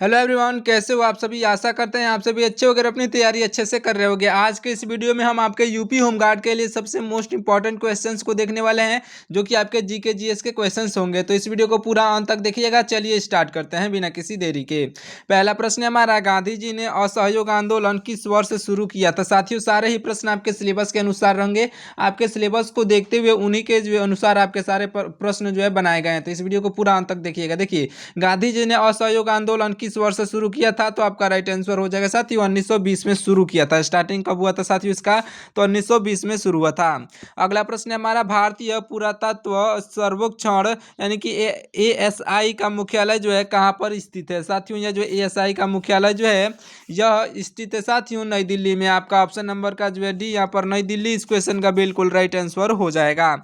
Hello everyone, कैसे हो आप सभी। आशा करते हैं आप सभी अच्छे होकर अपनी तैयारी अच्छे से कर रहे होगे। आज के इस वीडियो में हम आपके यूपी होमगार्ड के लिए सबसे मोस्ट इंपॉर्टेंट क्वेश्चंस को देखने वाले हैं, जो कि आपके जीके जीएस के क्वेश्चंस होंगे। तो इस वीडियो को पूरा अंत तक देखिएगा। चलिए स्टार्ट करते हैं बिना किसी देरी के। पहला प्रश्न है हमारा, गांधी जी ने असहयोग आंदोलन किस वर्ष शुरू किया था। साथियों, सारे ही प्रश्न आपके सिलेबस के अनुसार रहेंगे। आपके सिलेबस को देखते हुए उन्हीं के जो अनुसार आपके सारे प्रश्न जो है बनाए गए हैं। तो इस वीडियो को पूरा अंत तक देखिएगा। देखिए, गांधी जी ने असहयोग आंदोलन किस वर्ष से शुरू किया था, तो आपका राइट आंसर हो जाएगा साथियों 1920 में शुरू किया था। स्टार्टिंग कब हुआ था साथियों इसका, तो 1920 में शुरू हुआ था। अगला प्रश्न है हमारा, भारतीय पुरातत्व सर्वेक्षण यानी कि एएसआई का मुख्यालय जो है कहाँ पर स्थित है। साथियों, यह जो एएसआई का मुख्यालय जो है यह स्थित है साथियों नई दिल्ली में। आपका ऑप्शन नंबर का जो है डी यहाँ पर नई दिल्ली इस क्वेश्चन का बिल्कुल राइट आंसर हो जाएगा।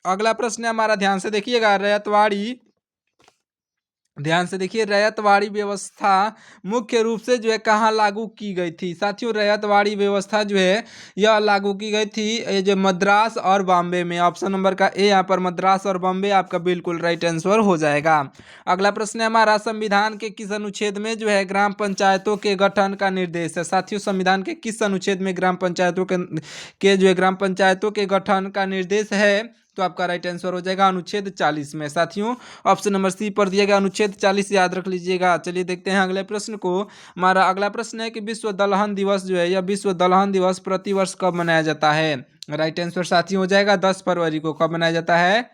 अगला प्रश्न है हमारा, ध्यान से देखिएगा, ध्यान से देखिए, रैयतवाड़ी व्यवस्था मुख्य रूप से जो है कहाँ लागू की गई थी। साथियों, रैयतवाड़ी व्यवस्था जो है यह लागू की गई थी ये जो मद्रास और बॉम्बे में। ऑप्शन नंबर का ए यहाँ पर मद्रास और बॉम्बे आपका बिल्कुल राइट आंसर हो जाएगा। अगला प्रश्न है हमारा, संविधान के किस अनुच्छेद में जो है ग्राम पंचायतों के गठन का निर्देश है। साथियों, संविधान के किस अनुच्छेद में ग्राम पंचायतों के जो है ग्राम पंचायतों के गठन का निर्देश है, तो आपका राइट आंसर हो जाएगा अनुच्छेद 40 में। साथियों, ऑप्शन नंबर सी पर दिया गया अनुच्छेद 40 याद रख लीजिएगा। चलिए देखते हैं अगले प्रश्न को। हमारा अगला प्रश्न है कि विश्व दलहन दिवस जो है यह विश्व दलहन दिवस प्रतिवर्ष कब मनाया जाता है। राइट आंसर साथियों हो जाएगा 10 फरवरी को। कब मनाया जाता है,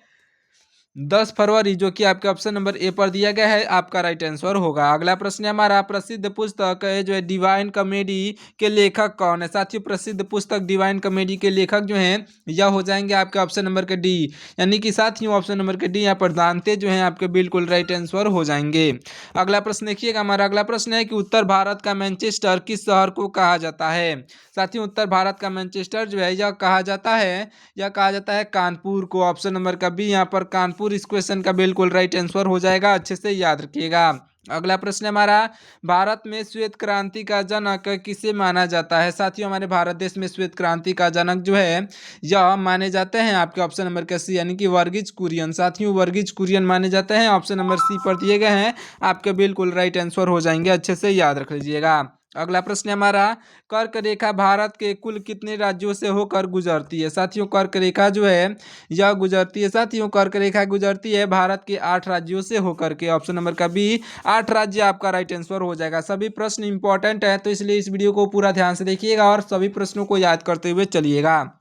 10 फरवरी, जो कि आपके ऑप्शन नंबर ए पर दिया गया है, आपका राइट आंसर होगा। अगला प्रश्न है हमारा, प्रसिद्ध पुस्तक है जो है डिवाइन कॉमेडी के लेखक कौन है। साथियों, प्रसिद्ध पुस्तक डिवाइन कॉमेडी के लेखक जो हैं यह हो जाएंगे आपके ऑप्शन नंबर के डी, यानी कि साथियों ऑप्शन नंबर के डी यहाँ पर दांते जो हैं आपके बिल्कुल राइट आंसर हो जाएंगे। अगला प्रश्न देखिएगा, हमारा अगला प्रश्न है कि उत्तर भारत का मैनचेस्टर किस शहर को कहा जाता है। साथियों, उत्तर भारत का मैनचेस्टर जो है यह कहा जाता है कानपुर को। ऑप्शन नंबर का बी यहाँ पर कानपुर इस क्वेश्चन का बिल्कुल राइट आंसर हो जाएगा। अच्छे से याद रखिएगा। अगला प्रश्न है हमारा, भारत में श्वेत क्रांति का जनक किसे माना जाता है। साथियों, हमारे भारत देश में श्वेत क्रांति का जनक जो है यह माने जाते हैं आपके ऑप्शन नंबर का सी, यानी कि वर्गीज कुरियन। साथियों, वर्गीज कुरियन माने जाते हैं। ऑप्शन नंबर सी पर दिए गए हैं, आपके बिल्कुल राइट आंसर हो जाएंगे। अच्छे से याद रख लीजिएगा। अगला प्रश्न है हमारा, कर्क रेखा भारत के कुल कितने राज्यों से होकर गुजरती है। साथियों, कर्क रेखा जो है यह गुजरती है, साथियों कर्क रेखा गुजरती है भारत के 8 राज्यों से होकर के। ऑप्शन नंबर का बी 8 राज्य आपका राइट आंसर हो जाएगा। सभी प्रश्न इंपॉर्टेंट है, तो इसलिए इस वीडियो को पूरा ध्यान से देखिएगा और सभी प्रश्नों को याद करते हुए चलिएगा।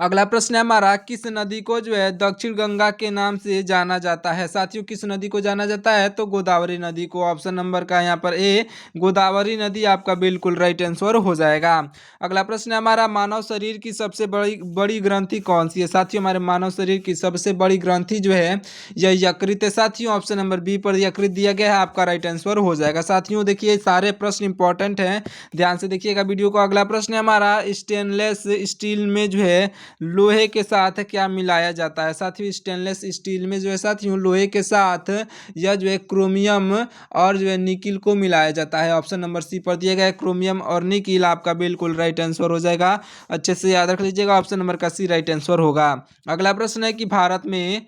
अगला प्रश्न है हमारा, किस नदी को जो है दक्षिण गंगा के नाम से जाना जाता है। साथियों, किस नदी को जाना जाता है, तो गोदावरी नदी को। ऑप्शन नंबर का यहाँ पर ए गोदावरी नदी आपका बिल्कुल राइट आंसर हो जाएगा। अगला प्रश्न है हमारा, मानव शरीर की सबसे बड़ी बड़ी ग्रंथि कौन सी है। साथियों, हमारे मानव शरीर की सबसे बड़ी ग्रंथि जो है यह यकृत है। साथियों, ऑप्शन नंबर बी पर यकृत दिया गया है, आपका राइट आंसर हो जाएगा। साथियों, देखिए सारे प्रश्न इंपॉर्टेंट हैं, ध्यान से देखिएगा वीडियो को। अगला प्रश्न है हमारा, स्टेनलेस स्टील में जो है लोहे के साथ क्या मिलाया जाता है। साथियों, स्टेनलेस स्टील में जो है साथियों लोहे के साथ यह जो है क्रोमियम और जो है निकिल को मिलाया जाता है। ऑप्शन नंबर सी पर दिया गया है क्रोमियम और निकिल, आपका बिल्कुल राइट आंसर हो जाएगा। अच्छे से याद रख लीजिएगा, ऑप्शन नंबर का सी राइट आंसर होगा। अगला प्रश्न है कि भारत में,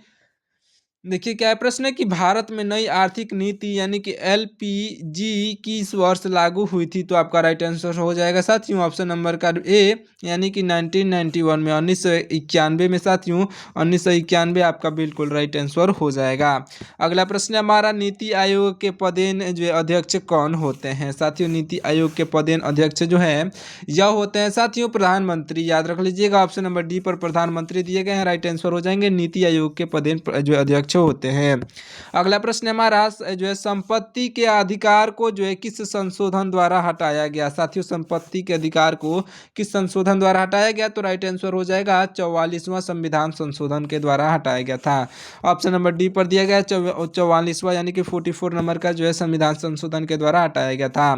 देखिए क्या है प्रश्न है कि भारत में नई आर्थिक नीति यानी कि एलपीजी किस वर्ष लागू हुई थी, तो आपका राइट आंसर हो जाएगा साथियों ऑप्शन नंबर का ए, यानी कि 1991 में, 1991 में। साथियों 1991 आपका बिल्कुल राइट आंसर हो जाएगा। अगला प्रश्न है हमारा, नीति आयोग के पदेन जो अध्यक्ष कौन होते हैं। साथियों, नीति आयोग के पदेन अध्यक्ष जो है यह होते हैं साथियों प्रधानमंत्री। याद रख लीजिएगा, ऑप्शन नंबर डी पर प्रधानमंत्री दिए गए हैं, राइट आंसर हो जाएंगे। नीति आयोग के पदेन जो अध्यक्ष होते हैं। अगला प्रश्न हमारा जो है, संपत्ति के अधिकार को जो है किस संशोधन द्वारा हटाया गया। साथियों, संपत्ति के अधिकार को किस संशोधन द्वारा हटाया गया, तो राइट आंसर हो जाएगा 44वां संविधान संशोधन के द्वारा हटाया गया था। ऑप्शन नंबर डी पर दिया गया 44वां यानी कि 44 नंबर का जो है संविधान संशोधन के द्वारा हटाया गया था।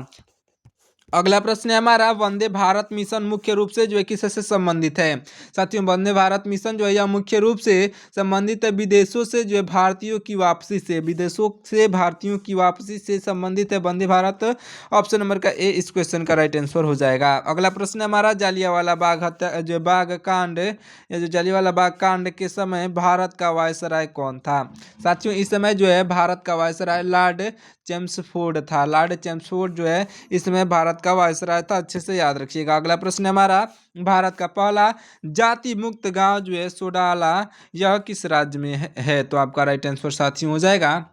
अगला प्रश्न है हमारा, वंदे भारत मिशन मुख्य रूप से जो है किससे संबंधित है। साथियों, वंदे भारत मिशन जो है यह मुख्य रूप से संबंधित है विदेशों से जो है भारतीयों की वापसी से, विदेशों से भारतीयों की वापसी से संबंधित है वंदे भारत। ऑप्शन नंबर का ए इस क्वेश्चन का राइट आंसर हो जाएगा। अगला प्रश्न है हमारा, जालियांवाला बाग हत्या जो बाग कांड या जो जालियांवाला बाग कांड के समय भारत का वायसराय कौन था। साथियों, इस समय जो है भारत का वायसराय लॉर्ड चेम्सफोर्ड था। लॉर्ड चेम्सफोर्ड जो है इसमें भारत का वायसराय था, अच्छे से याद रखिएगा। अगला प्रश्न है हमारा, भारत का पहला जाति मुक्त गांव जो है सोडाला, यह किस राज्य में है। तो आपका राइट आंसर साथियों हो जाएगा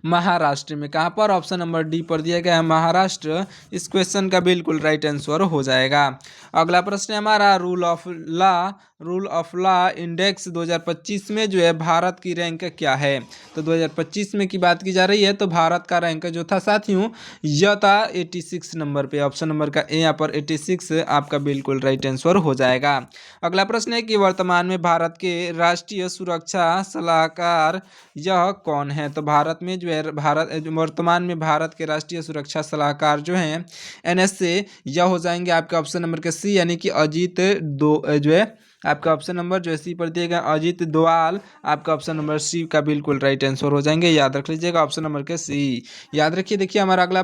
महाराष्ट्र में। कहाँ पर, ऑप्शन नंबर डी पर दिया गया है महाराष्ट्र, इस क्वेश्चन का बिल्कुल राइट आंसर हो जाएगा। अगला प्रश्न है हमारा, रूल ऑफ लॉ इंडेक्स 2025 में जो है भारत की रैंक क्या है। तो 2025 में की बात की जा रही है, तो भारत का रैंक जो था साथियों यह था 86 नंबर पे। ऑप्शन नंबर का ए यहाँ पर 86 आपका बिल्कुल राइट आंसर हो जाएगा। अगला प्रश्न है कि वर्तमान में भारत के राष्ट्रीय सुरक्षा सलाहकार यह कौन है। तो भारत में जो है वर्तमान में भारत के राष्ट्रीय सुरक्षा सलाहकार जो हैं NSA, यह हो जाएंगे आपके ऑप्शन नंबर के सी, यानी कि अजीत दो जो है आपका ऑप्शन नंबर जो है सी पर दिएगा अजीत दोवाल, आपका ऑप्शन नंबर सी का बिल्कुल राइट आंसर हो जाएंगे। याद रख लीजिएगा ऑप्शन नंबर के सी। याद रखिए, देखिए हमारा अगला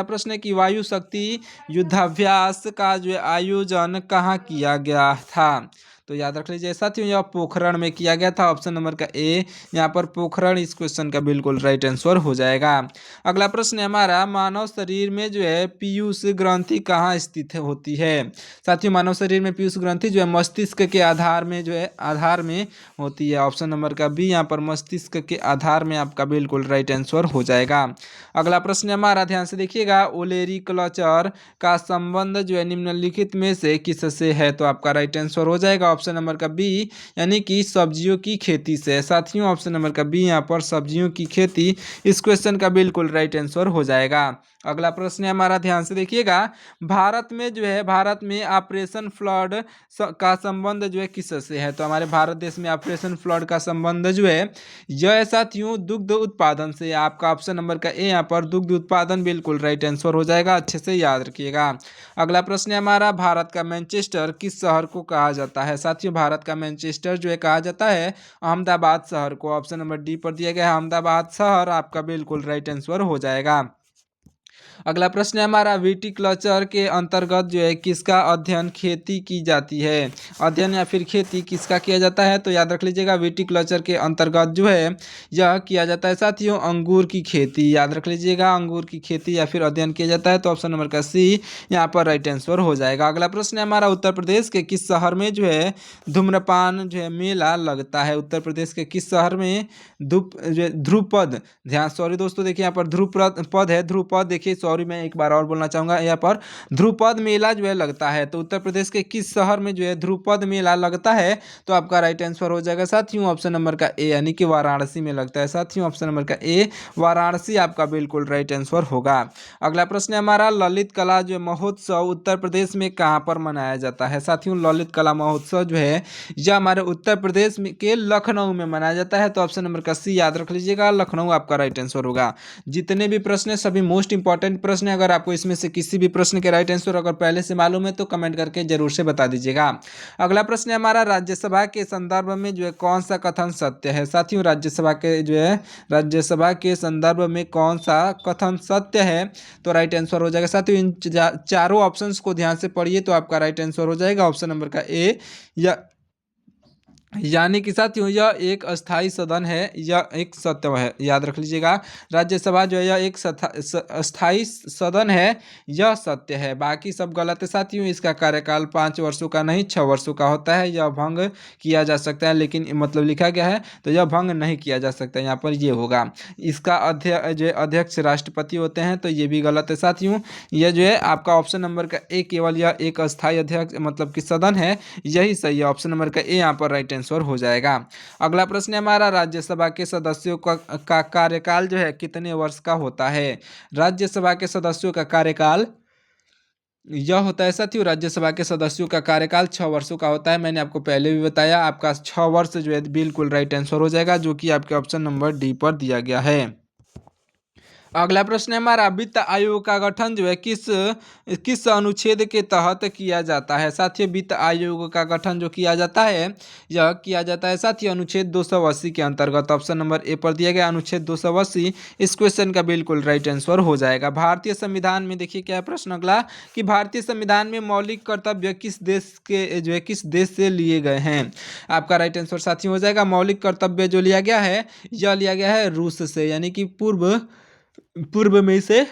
प्रश्न है कि वायु शक्ति युद्धाभ्यास का जो है आयोजन कहाँ किया गया था। तो याद रख लीजिए साथियों, यह पोखरण में किया गया था। ऑप्शन नंबर का ए यहाँ पर पोखरण इस क्वेश्चन का बिल्कुल राइट आंसर हो जाएगा। अगला प्रश्न है हमारा, मानव शरीर में जो है पीयूष ग्रंथि कहाँ स्थित होती है। साथियों, मानव शरीर में पीयूष ग्रंथि जो है मस्तिष्क के आधार में होती है। ऑप्शन नंबर का बी यहाँ पर मस्तिष्क के आधार में आपका बिल्कुल राइट आंसर हो जाएगा। अगला प्रश्न है हमारा, ध्यान से देखिएगा, ओलेरी कल्चर का संबंध जो है निम्नलिखित में से किससे है। तो आपका राइट आंसर हो जाएगा ऑप्शन नंबर का बी, यानी कि सब्जियों की खेती से। साथियों, ऑप्शन नंबर का बी यहाँ पर सब्जियों की खेती, इस क्वेश्चन का बिल्कुल राइट आंसर हो जाएगा। अगला प्रश्न है हमारा, ध्यान से देखिएगा, भारत में ऑपरेशन फ्लड का संबंध जो है किससे है। तो हमारे भारत देश में ऑपरेशन फ्लड का संबंध जो है यह साथियों दुग्ध उत्पादन से। आपका ऑप्शन नंबर का ए यहाँ पर दुग्ध उत्पादन बिल्कुल राइट आंसर हो जाएगा, अच्छे से याद रखिएगा। अगला प्रश्न है हमारा, भारत का मैनचेस्टर किस शहर को कहा जाता है। साथियों, भारत का मैनचेस्टर जो है कहा जाता है अहमदाबाद शहर को। ऑप्शन नंबर डी पर दिया गया है अहमदाबाद शहर, आपका बिल्कुल राइट आंसर हो जाएगा। अगला प्रश्न है हमारा, विटिकल्चर के अंतर्गत जो है किसका अध्ययन खेती की जाती है। अध्ययन या फिर खेती किसका किया जाता है। तो याद रख लीजिएगा, विटिकल्चर के अंतर्गत जो है यह किया जाता है साथियों अंगूर की खेती। याद रख लीजिएगा, अंगूर की खेती या फिर अध्ययन किया जाता है। तो ऑप्शन नंबर का सी यहाँ पर राइट आंसर हो जाएगा। अगला प्रश्न है हमारा, उत्तर प्रदेश के किस शहर में जो है धूम्रपान जो है मेला लगता है। उत्तर प्रदेश के किस शहर में ध्रुपद, ध्यान सॉरी दोस्तों, देखिए यहाँ पर ध्रुपद है, ध्रुपद देखिए, सॉरी मैं एक बार और बोलना चाहूँगा, यहाँ पर ध्रुपद मेला जो है लगता है। तो उत्तर प्रदेश के किस शहर में जो है ध्रुपद मेला लगता है। तो आपका राइट आंसर हो जाएगा साथियों ऑप्शन नंबर का ए, यानी कि वाराणसी में लगता है। साथियों, ऑप्शन नंबर का ए वाराणसी आपका बिल्कुल राइट आंसर होगा। अगला प्रश्न है हमारा, ललित कला जो महोत्सव उत्तर प्रदेश में कहाँ पर मनाया जाता है। साथियों, ललित कला महोत्सव जो है यह हमारे उत्तर प्रदेश के लखनऊ में मनाया जाता है। तो ऑप्शन नंबर का सी याद रख लीजिएगा, लखनऊ आपका राइट आंसर होगा। जितने भी प्रश्न है सभी मोस्ट इंपॉर्टेंट प्रश्न है। अगर आपको इसमें से किसी भी प्रश्न के राइट आंसर अगर पहले से मालूम है तो कमेंट करके जरूर से बता दीजिएगा। अगला प्रश्न है हमारा, राज्यसभा के संदर्भ में जो है कौन सा कथन सत्य है। साथियों, राज्यसभा के संदर्भ में कौन सा कथन सत्य है। तो राइट आंसर हो जाएगा साथियों, इन चारों ऑप्शंस को ध्यान से पढ़िए तो आपका राइट आंसर हो जाएगा ऑप्शन नंबर का ए, या यानी कि साथियों यह एक अस्थाई सदन है, यह एक सत्य है। याद रख लीजिएगा, राज्यसभा जो है यह एक अस्थाई सदन है, यह सत्य है। बाकी सब गलत है साथियों। इसका कार्यकाल 5 वर्षों का नहीं 6 वर्षों का होता है। यह भंग किया जा सकता है, लेकिन मतलब लिखा गया है तो यह भंग नहीं किया जा सकता, यहाँ पर ये होगा। इसका अध्यक्ष राष्ट्रपति होते हैं, तो ये भी गलत है साथियों। यह जो है आपका ऑप्शन नंबर का ए, केवल यह एक अस्थाई अध्यक्ष मतलब कि सदन है, यही सही है। ऑप्शन नंबर का ए यहाँ पर राइट आंसर हो जाएगा। अगला प्रश्न है हमारा, राज्यसभा के सदस्यों का कार्यकाल जो है कितने वर्ष का होता है। राज्यसभा के सदस्यों का कार्यकाल यह होता है साथियों, राज्यसभा के सदस्यों का कार्यकाल 6 वर्षों का होता है। मैंने आपको पहले भी बताया, आपका 6 वर्ष जो है बिल्कुल राइट आंसर हो जाएगा, जो कि आपके ऑप्शन नंबर डी पर दिया गया है। अगला प्रश्न है हमारा, वित्त आयोग का गठन जो है किस किस अनुच्छेद के तहत किया जाता है। साथियों, वित्त आयोग का गठन जो किया जाता है, यह किया जाता है साथियों अनुच्छेद 280 के अंतर्गत। ऑप्शन नंबर ए पर दिया गया अनुच्छेद 280 इस क्वेश्चन का बिल्कुल राइट आंसर हो जाएगा। भारतीय संविधान में देखिए क्या है प्रश्न अगला, कि भारतीय संविधान में मौलिक कर्तव्य किस देश के जो है किस देश से लिए गए हैं। आपका राइट आंसर साथियों हो जाएगा, मौलिक कर्तव्य जो लिया गया है, यह लिया गया है रूस से, यानी कि पूर्व पूर्व में इसे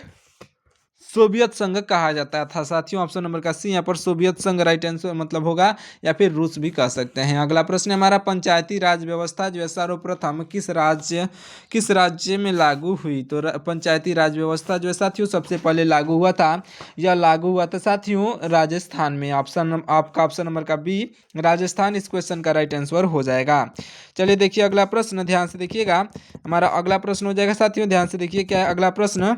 सोवियत संघ कहा जाता था। साथियों, ऑप्शन नंबर का सी यहाँ पर सोवियत संघ राइट आंसर मतलब होगा, या फिर रूस भी कह सकते हैं। अगला प्रश्न हमारा, पंचायती राज व्यवस्था जो है सर्वप्रथम किस राज्य में लागू हुई। तो पंचायती राज व्यवस्था जो है साथियों सबसे पहले लागू हुआ था, यह लागू हुआ था साथियों राजस्थान में। आपका ऑप्शन नंबर का बी राजस्थान इस क्वेश्चन का राइट आंसर हो जाएगा। चलिए देखिए अगला प्रश्न, ध्यान से देखिएगा। हमारा अगला प्रश्न हो जाएगा साथियों, ध्यान से देखिए क्या है अगला प्रश्न।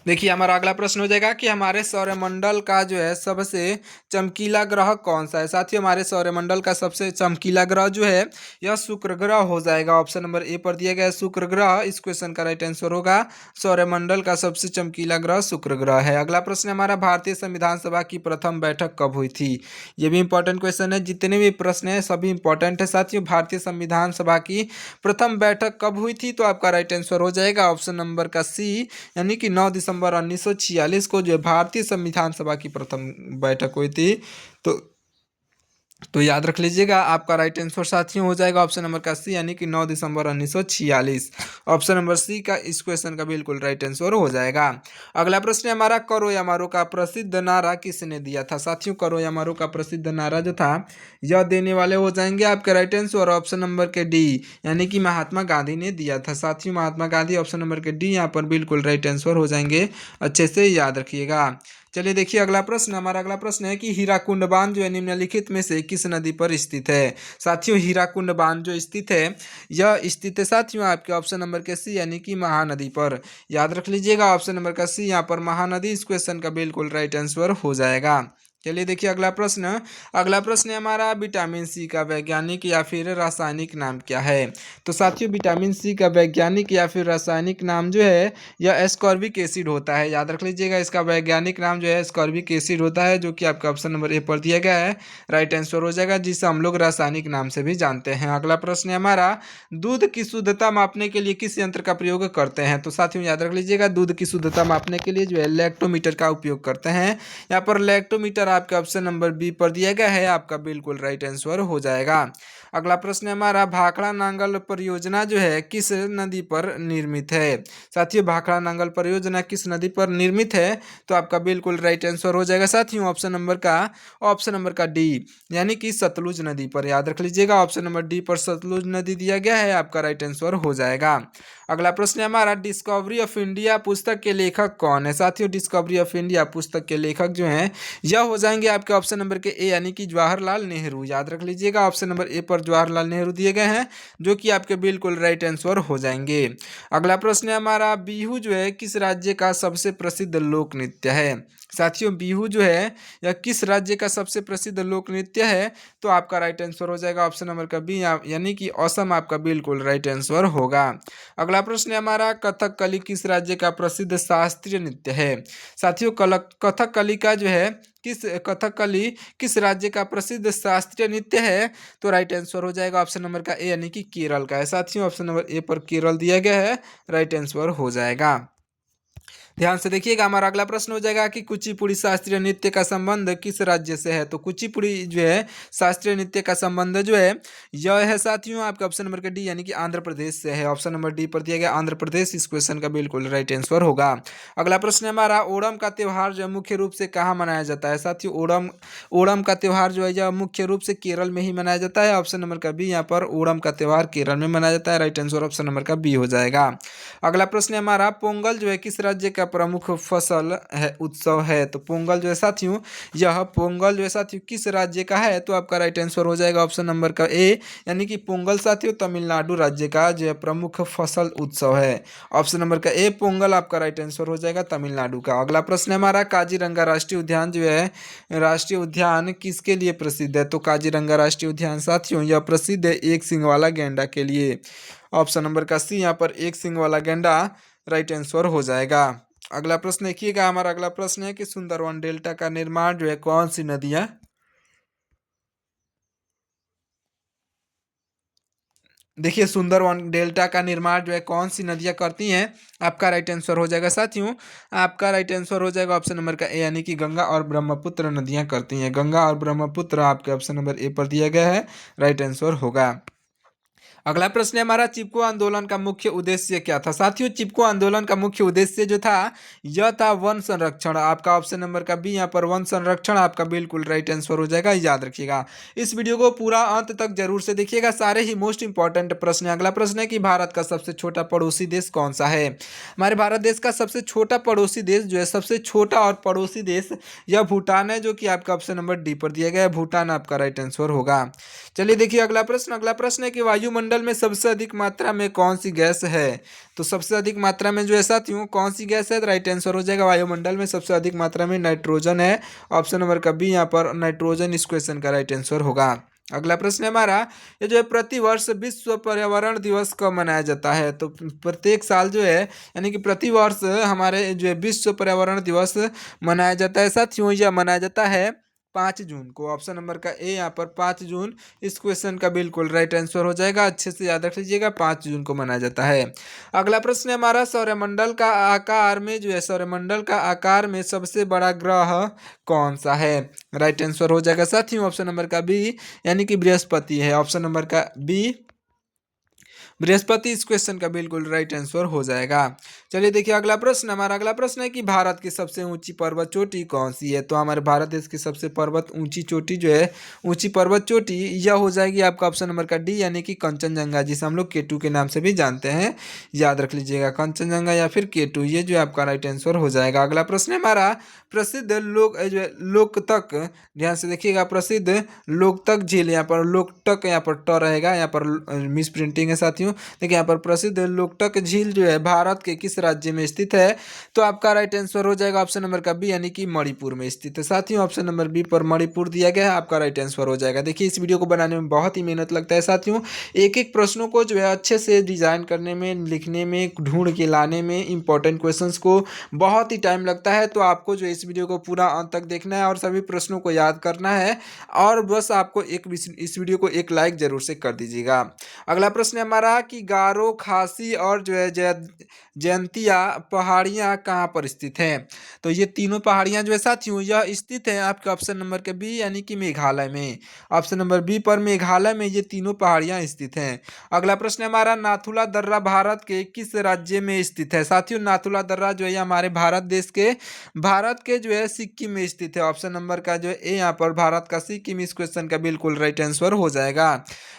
देखिए हमारा अगला प्रश्न हो जाएगा कि हमारे सौरमंडल का जो है सबसे चमकीला ग्रह कौन सा है। साथियों, हमारे सौरमंडल का सबसे चमकीला ग्रह जो है यह शुक्र ग्रह हो जाएगा। ऑप्शन नंबर ए पर दिया गया है शुक्र ग्रह इस क्वेश्चन का राइट आंसर होगा। सौरमंडल का सबसे चमकीला ग्रह शुक्र ग्रह है। अगला प्रश्न हमारा, भारतीय संविधान सभा की प्रथम बैठक कब हुई थी। ये भी इंपॉर्टेंट क्वेश्चन है, जितने भी प्रश्न है सभी इंपॉर्टेंट है साथियों। भारतीय संविधान सभा की प्रथम बैठक कब हुई थी, तो आपका राइट आंसर हो जाएगा ऑप्शन नंबर का सी, यानी कि 9 दिसंबर 1946 को जो है भारतीय संविधान सभा की प्रथम बैठक हुई थी। तो याद रख लीजिएगा, आपका राइट आंसर साथियों हो जाएगा ऑप्शन नंबर का सी, यानी कि 9 दिसंबर 1946। ऑप्शन नंबर सी का इस क्वेश्चन का बिल्कुल राइट आंसर हो जाएगा। अगला प्रश्न है हमारा, करो या मारो का प्रसिद्ध नारा किसने दिया था। साथियों, करो या मारो का प्रसिद्ध नारा जो था, यह देने वाले हो जाएंगे आपके राइट आंसर ऑप्शन नंबर के डी, यानी कि महात्मा गांधी ने दिया था। साथियों, महात्मा गांधी ऑप्शन नंबर के डी यहाँ पर बिल्कुल राइट आंसर हो जाएंगे, अच्छे से याद रखिएगा। चलिए देखिए अगला प्रश्न, हमारा अगला प्रश्न है कि हीराकुंड बांध जो है निम्नलिखित में से किस नदी पर स्थित है। साथियों, हीराकुंड बांध जो स्थित है, यह स्थित है साथियों आपके ऑप्शन नंबर के सी, यानी कि महानदी पर। याद रख लीजिएगा ऑप्शन नंबर का सी यहाँ पर महानदी इस क्वेश्चन का बिल्कुल राइट आंसर हो जाएगा। चलिए देखिए अगला प्रश्न, अगला प्रश्न है हमारा, विटामिन सी का वैज्ञानिक या फिर रासायनिक नाम क्या है। तो साथियों, विटामिन सी का वैज्ञानिक या फिर रासायनिक नाम जो है यह एस्कॉर्बिक एसिड होता है। याद रख लीजिएगा, इसका वैज्ञानिक नाम जो है एस्कॉर्बिक एसिड होता है, जो कि आपका ऑप्शन नंबर ए पर दिया गया है राइट आंसर हो जाएगा, जिसे हम लोग रासायनिक नाम से भी जानते हैं। अगला प्रश्न है हमारा, दूध की शुद्धता मापने के लिए किस यंत्र का प्रयोग करते हैं। तो साथियों याद रख लीजिएगा, दूध की शुद्धता मापने के लिए जो है लैक्टोमीटर का उपयोग करते हैं। यहाँ पर लैक्टोमीटर आपके ऑप्शन नंबर बी पर दिया गया है, आपका बिल्कुल राइट आंसर हो जाएगा। अगला प्रश्न है हमारा, भाखड़ा नांगल परियोजना जो है किस नदी पर निर्मित है। साथियों, भाखड़ा नांगल परियोजना किस नदी पर निर्मित है, तो आपका बिल्कुल राइट आंसर हो जाएगा साथियों ऑप्शन नंबर का डी, यानी कि सतलुज नदी पर। याद रख लीजिएगा, ऑप्शन नंबर डी पर सतलुज नदी दिया गया है, आपका राइट आंसर हो जाएगा। अगला प्रश्न है हमारा, डिस्कवरी ऑफ इंडिया पुस्तक के लेखक कौन है। साथियों, डिस्कवरी ऑफ इंडिया पुस्तक के लेखक जो हैं यह हो जाएंगे आपके ऑप्शन नंबर के ए, यानी कि जवाहरलाल नेहरू। याद रख लीजिएगा, ऑप्शन नंबर ए पर जवाहरलाल नेहरू दिए गए हैं, जो कि आपके बिल्कुल राइट आंसर हो जाएंगे। अगला प्रश्न है हमारा, बिहू जो है किस राज्य का सबसे प्रसिद्ध लोक नृत्य है। साथियों, बिहू जो है यह किस राज्य का सबसे प्रसिद्ध लोक नृत्य है, तो आपका राइट आंसर हो जाएगा ऑप्शन नंबर का बी, यानी कि असम आपका बिल्कुल राइट आंसर होगा। अगला प्रश्न है हमारा, कथकली किस राज्य का प्रसिद्ध शास्त्रीय नृत्य है। साथियों, कथकली का जो है कथकली किस राज्य का प्रसिद्ध शास्त्रीय नृत्य है, तो राइट आंसर हो जाएगा ऑप्शन नंबर का ए, यानी कि केरल का है। साथियों, ऑप्शन नंबर ए पर केरल दिया गया है, राइट आंसर हो जाएगा। ध्यान से देखिएगा, हमारा अगला प्रश्न हो जाएगा कि कुचिपुड़ी शास्त्रीय नृत्य का संबंध किस राज्य से है। तो कुचिपुड़ी जो है शास्त्रीय नृत्य का संबंध जो है यह है साथियों आपके ऑप्शन नंबर का डी, यानी कि आंध्र प्रदेश से है। ऑप्शन नंबर डी पर दिया गया आंध्र प्रदेश इस क्वेश्चन का बिल्कुल राइट आंसर होगा। अगला प्रश्न है हमारा, ओणम का त्यौहार जो मुख्य रूप से कहाँ मनाया जाता है। साथियों, ओणम का त्यौहार जो है यह मुख्य रूप से केरल में ही मनाया जाता है। ऑप्शन नंबर का बी, यहाँ पर ओणम का त्यौहार केरल में मनाया जाता है, राइट आंसर ऑप्शन नंबर का बी हो जाएगा। अगला प्रश्न है हमारा, पोंगल जो है किस राज्य का प्रमुख फसल है उत्सव है। तो पोंगल जो है साथियों किस राज्य का है, तो आपका राइट आंसर हो जाएगा ऑप्शन नंबर का ए, यानी कि पोंगल साथियों तमिलनाडु राज्य का जो है प्रमुख फसल उत्सव है। ऑप्शन नंबर का ए पोंगल आपका राइट आंसर हो जाएगा तमिलनाडु का। अगला प्रश्न है हमारा, काजीरंगा राष्ट्रीय उद्यान जो है राष्ट्रीय उद्यान किसके लिए प्रसिद्ध है। तो काजीरंगा राष्ट्रीय उद्यान साथियों यह प्रसिद्ध है एक सींग वाला गैंडा के लिए। ऑप्शन नंबर का सी यहाँ पर एक सिंग वाला गैंडा राइट आंसर हो जाएगा। अगला प्रश्न देखिएगा, हमारा अगला प्रश्न है कि सुंदरवन डेल्टा का निर्माण जो है कौन सी नदियां देखिए सुंदरवन डेल्टा का निर्माण जो है कौन सी नदियां करती हैं। आपका राइट आंसर हो जाएगा साथियों, आपका राइट आंसर हो जाएगा ऑप्शन नंबर का ए, यानी कि गंगा और ब्रह्मपुत्र नदियां करती हैं। गंगा और ब्रह्मपुत्र आपके ऑप्शन नंबर ए पर दिया गया है, राइट आंसर होगा। अगला प्रश्न है हमारा, चिपको आंदोलन का मुख्य उद्देश्य क्या था। साथियों चिपको आंदोलन का मुख्य उद्देश्य जो था यह था वन संरक्षण। आपका ऑप्शन नंबर का बी यहाँ पर वन संरक्षण आपका बिल्कुल राइट आंसर हो जाएगा, याद रखिएगा। इस वीडियो को पूरा अंत तक जरूर से देखिएगा, सारे ही मोस्ट इंपॉर्टेंट प्रश्न है। अगला प्रश्न है कि भारत का सबसे छोटा पड़ोसी देश कौन सा है। हमारे भारत देश का सबसे छोटा पड़ोसी देश जो है, सबसे छोटा और पड़ोसी देश यह भूटान है, जो कि आपका ऑप्शन नंबर डी पर दिया गया है। भूटान आपका राइट आंसर होगा। चलिए देखिए अगला प्रश्न, अगला प्रश्न है कि वायुमंडल में सबसे अधिक मात्रा में कौन सी गैस है। तो सबसे अधिक मात्रा में जो है साथियों कौन सी गैस है, राइट आंसर हो जाएगा वायुमंडल में सबसे अधिक मात्रा में नाइट्रोजन है। ऑप्शन नंबर का बी यहाँ पर नाइट्रोजन इस क्वेश्चन का राइट आंसर होगा। अगला प्रश्न है हमारा, ये जो है प्रतिवर्ष विश्व पर्यावरण दिवस कब मनाया जाता है। तो प्रत्येक साल जो है यानी कि प्रतिवर्ष हमारे जो है विश्व पर्यावरण दिवस मनाया जाता है साथियों, यह मनाया जाता है 5 जून को। ऑप्शन नंबर का ए यहाँ पर 5 जून इस क्वेश्चन का बिल्कुल राइट आंसर हो जाएगा, अच्छे से याद रख लीजिएगा 5 जून को मनाया जाता है। अगला प्रश्न है हमारा, सौरमंडल का आकार में जो है सौरमंडल का आकार में सबसे बड़ा ग्रह कौन सा है। राइट आंसर हो जाएगा साथियों ऑप्शन नंबर का बी, यानी कि बृहस्पति है। ऑप्शन नंबर का बी बृहस्पति इस क्वेश्चन का बिल्कुल राइट आंसर हो जाएगा। चलिए देखिए अगला प्रश्न, हमारा अगला प्रश्न है कि भारत की सबसे ऊंची पर्वत चोटी कौन सी है। तो हमारे भारत देश की सबसे पर्वत ऊंची चोटी जो है ऊंची पर्वत चोटी यह हो जाएगी आपका ऑप्शन नंबर का डी, यानी कि कंचनजंगा, जिसे हम लोग केटू के नाम से भी जानते हैं, याद रख लीजिएगा कंचनजंगा या फिर केटू, ये जो आपका राइट आंसर हो जाएगा। अगला प्रश्न है हमारा, प्रसिद्ध जो है लोकतक, ध्यान से देखिएगा, प्रसिद्ध लोकतक झील, यहाँ पर लोकतक यहाँ पर ट रहेगा, यहाँ पर मिस प्रिंटिंग है साथियों। देखिए यहाँ पर प्रसिद्ध लोकतक झील जो है भारत के किस राज्य में स्थित है। तो आपका राइट आंसर हो जाएगा ऑप्शन नंबर का बी, यानी कि मणिपुर में स्थित है साथियों। ऑप्शन नंबर बी पर मणिपुर दिया गया है, आपका राइट आंसर हो जाएगा। देखिए इस वीडियो को बनाने में बहुत ही मेहनत लगता है साथियों, एक एक प्रश्नों को जो है अच्छे से डिजाइन करने में, लिखने में, ढूंढ के लाने में, इंपॉर्टेंट क्वेश्चंस को बहुत ही टाइम लगता है। तो आपको जो इस वीडियो को पूरा अंत तक देखना है और सभी प्रश्नों को याद करना है, और बस आपको इस वीडियो को एक लाइक जरूर से कर दीजिएगा। अगला प्रश्न है हमारा कि गारो, खासी और जो है जयंतिया पहाड़ियाँ कहाँ पर स्थित हैं। तो ये तीनों पहाड़ियाँ जो है साथियों यह स्थित है आपके ऑप्शन नंबर के बी, यानी कि मेघालय में। ऑप्शन नंबर बी पर मेघालय में ये तीनों पहाड़ियाँ स्थित हैं। अगला प्रश्न है हमारा, नाथुला दर्रा भारत के किस राज्य में स्थित है। साथियों नाथुला दर्रा जो है हमारे भारत के जो है सिक्किम में स्थित है। ऑप्शन नंबर का जो है ए यहाँ पर भारत का सिक्किम इस क्वेश्चन का बिल्कुल राइट आंसर हो जाएगा।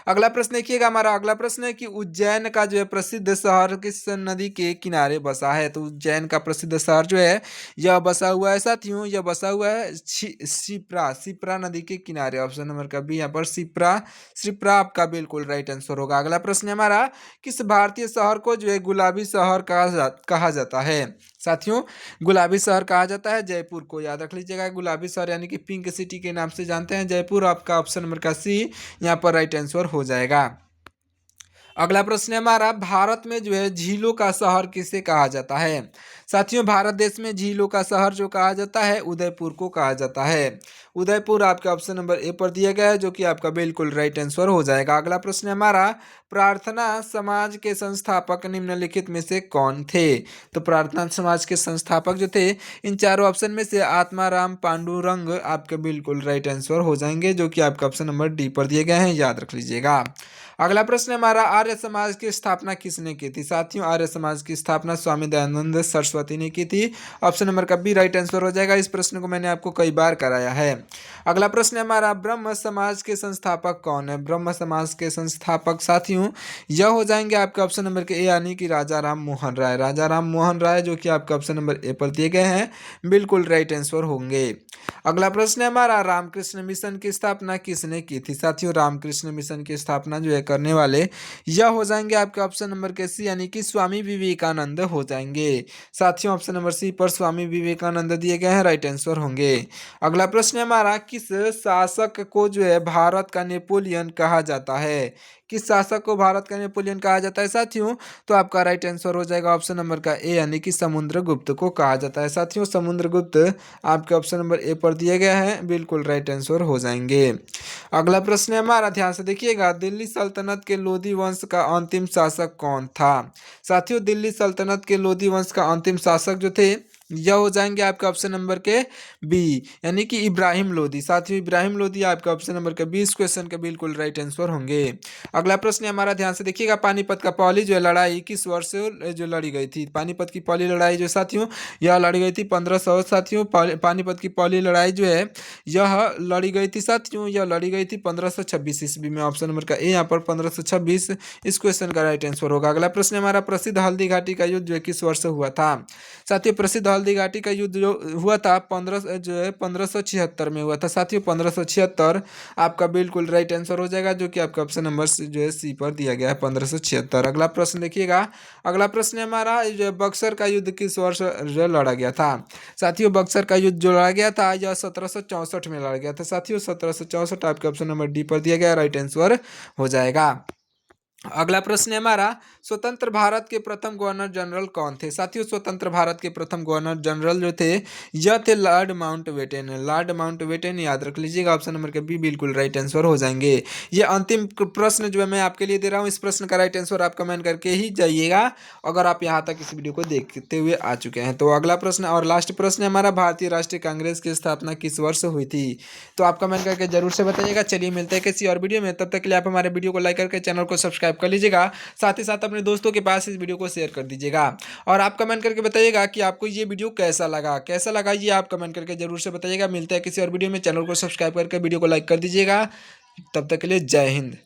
अगला प्रश्न देखिएगा, हमारा अगला प्रश्न है कि उज्जैन का जो है प्रसिद्ध शहर किस नदी के किनारे बसा है। तो उज्जैन का प्रसिद्ध शहर जो है यह बसा हुआ है साथियों, यह बसा हुआ है शिप्रा नदी के किनारे। ऑप्शन नंबर का बी यहाँ पर शिप्रा आपका बिल्कुल राइट आंसर होगा। अगला प्रश्न है हमारा, किस भारतीय शहर को जो है गुलाबी शहर कहा जाता है। साथियों गुलाबी शहर कहा जाता है जयपुर को, याद रख लीजिएगा गुलाबी शहर यानी कि पिंक सिटी के नाम से जानते हैं जयपुर। आपका ऑप्शन नंबर का सी यहाँ पर राइट आंसर हो जाएगा। अगला प्रश्न है हमारा, भारत में जो है झीलों का शहर किसे कहा जाता है। साथियों भारत देश में झीलों का शहर जो कहा जाता है उदयपुर को कहा जाता है। उदयपुर आपका ऑप्शन नंबर ए पर दिया गया है, जो कि आपका बिल्कुल राइट आंसर हो जाएगा। अगला प्रश्न है हमारा, प्रार्थना समाज के संस्थापक निम्नलिखित में से कौन थे। तो प्रार्थना समाज के संस्थापक जो थे इन चारों ऑप्शन में से आत्माराम पांडुरंग आपके बिल्कुल राइट आंसर हो जाएंगे, जो कि आपका ऑप्शन नंबर डी पर दिए गए हैं, याद रख लीजिएगा। अगला प्रश्न है हमारा, आर्य समाज की स्थापना किसने की थी। साथियों आर्य समाज की स्थापना स्वामी दयानंद सरस्वती ने की थी। ऑप्शन नंबर का बी राइट आंसर हो जाएगा, इस प्रश्न को मैंने आपको कई बार कराया है। अगला प्रश्न है हमारा, ब्रह्म समाज के संस्थापक कौन है। ब्रह्म समाज के संस्थापक साथियों यह हो जाएंगे आपके ऑप्शन नंबर के ए, यानी कि राजा राम मोहन राय। राजा राम मोहन राय जो कि आपके ऑप्शन नंबर ए पर दिए गए हैं, बिल्कुल राइट आंसर होंगे। अगला प्रश्न है हमारा, रामकृष्ण मिशन की स्थापना किसने की थी। साथियों रामकृष्ण मिशन की स्थापना जो है करने वाले यह हो जाएंगे आपके ऑप्शन नंबर के सी, यानी कि स्वामी विवेकानंद हो जाएंगे। साथियों ऑप्शन नंबर सी पर स्वामी विवेकानंद दिए गए हैं, राइट आंसर होंगे। अगला प्रश्न है हमारा, किस शासक को जो है भारत का नेपोलियन कहा जाता है। किस शासक को भारत का नेपोलियन कहा जाता है साथियों? तो आपका राइट आंसर हो जाएगा ऑप्शन नंबर का ए, यानी कि समुद्रगुप्त को कहा जाता है साथियों। समुद्रगुप्त आपके ऑप्शन नंबर ए पर दिया गया है, बिल्कुल राइट आंसर हो जाएंगे। अगला प्रश्न है हमारा, ध्यान से देखिएगा, दिल्ली सल्तनत के लोधी वंश का अंतिम शासक कौन था? साथियों दिल्ली सल्तनत के लोधी वंश का अंतिम शासक जो थे यह हो जाएंगे आपके ऑप्शन नंबर के बी, यानी कि इब्राहिम लोधी। साथियों इब्राहिम लोधी आपके ऑप्शन नंबर के 20 क्वेश्चन के बिल्कुल राइट आंसर होंगे। अगला प्रश्न है हमारा, ध्यान से देखिएगा, पानीपत का पहली जो लड़ाई किस वर्ष से जो लड़ी गई थी? पानीपत की पहली लड़ाई जो साथियों यह लड़ी गई थी 1500। साथियों पानीपत की पहली लड़ाई जो है यह लड़ी गई थी साथियों, यह लड़ी गई थी 1526 ईस्वी में। ऑप्शन नंबर का ए यहाँ पर 1526 इस क्वेश्चन का राइट आंसर होगा। अगला प्रश्न हमारा, प्रसिद्ध हल्दी घाटी का युद्ध जो है किस वर्ष हुआ था? साथियों प्रसिद्ध हल्दी घाटी का युद्ध जो हुआ था 1576 में हुआ था साथियों। 1576 आपका बिल्कुल राइट आंसर हो जाएगा, जो कि आपका ऑप्शन नंबर जो है सी पर दिया गया है 1576। अगला प्रश्न देखिएगा, अगला प्रश्न है हमारा, जो बक्सर का युद्ध किस वर्ष जो लड़ा गया था? साथियों बक्सर का युद्ध जो लड़ा गया था यह 1764 में लड़ा गया था साथियों। 1764 आपके ऑप्शन नंबर डी पर दिया गया, राइट आंसर हो जाएगा। अगला प्रश्न है हमारा, स्वतंत्र भारत के प्रथम गवर्नर जनरल कौन थे? साथियों स्वतंत्र भारत के प्रथम गवर्नर जनरल जो थे यह थे लॉर्ड माउंटबेटन। लॉर्ड माउंटबेटन याद रख लीजिएगा, ऑप्शन नंबर के बी बिल्कुल राइट आंसर हो जाएंगे। ये अंतिम प्रश्न जो है मैं आपके लिए दे रहा हूँ, इस प्रश्न का राइट आंसर आप कमेंट करके ही जाइएगा अगर आप यहाँ तक इस वीडियो को देखते हुए आ चुके हैं। तो अगला प्रश्न और लास्ट प्रश्न है हमारा, भारतीय राष्ट्रीय कांग्रेस की स्थापना किस वर्ष हुई थी? तो आप कमेंट करके जरूर से बताइएगा। चलिए मिलते हैं किसी और वीडियो में, तब तक के लिए आप हमारे वीडियो को लाइक करके चैनल को सब्सक्राइब कर लीजिएगा। साथ ही साथ अपने दोस्तों के पास इस वीडियो को शेयर कर दीजिएगा और आप कमेंट करके बताइएगा कि आपको ये वीडियो कैसा लगा ये आप कमेंट करके जरूर से बताइएगा। मिलते हैं किसी और वीडियो में, चैनल को सब्सक्राइब करके वीडियो को लाइक कर दीजिएगा। तब तक के लिए जय हिंद।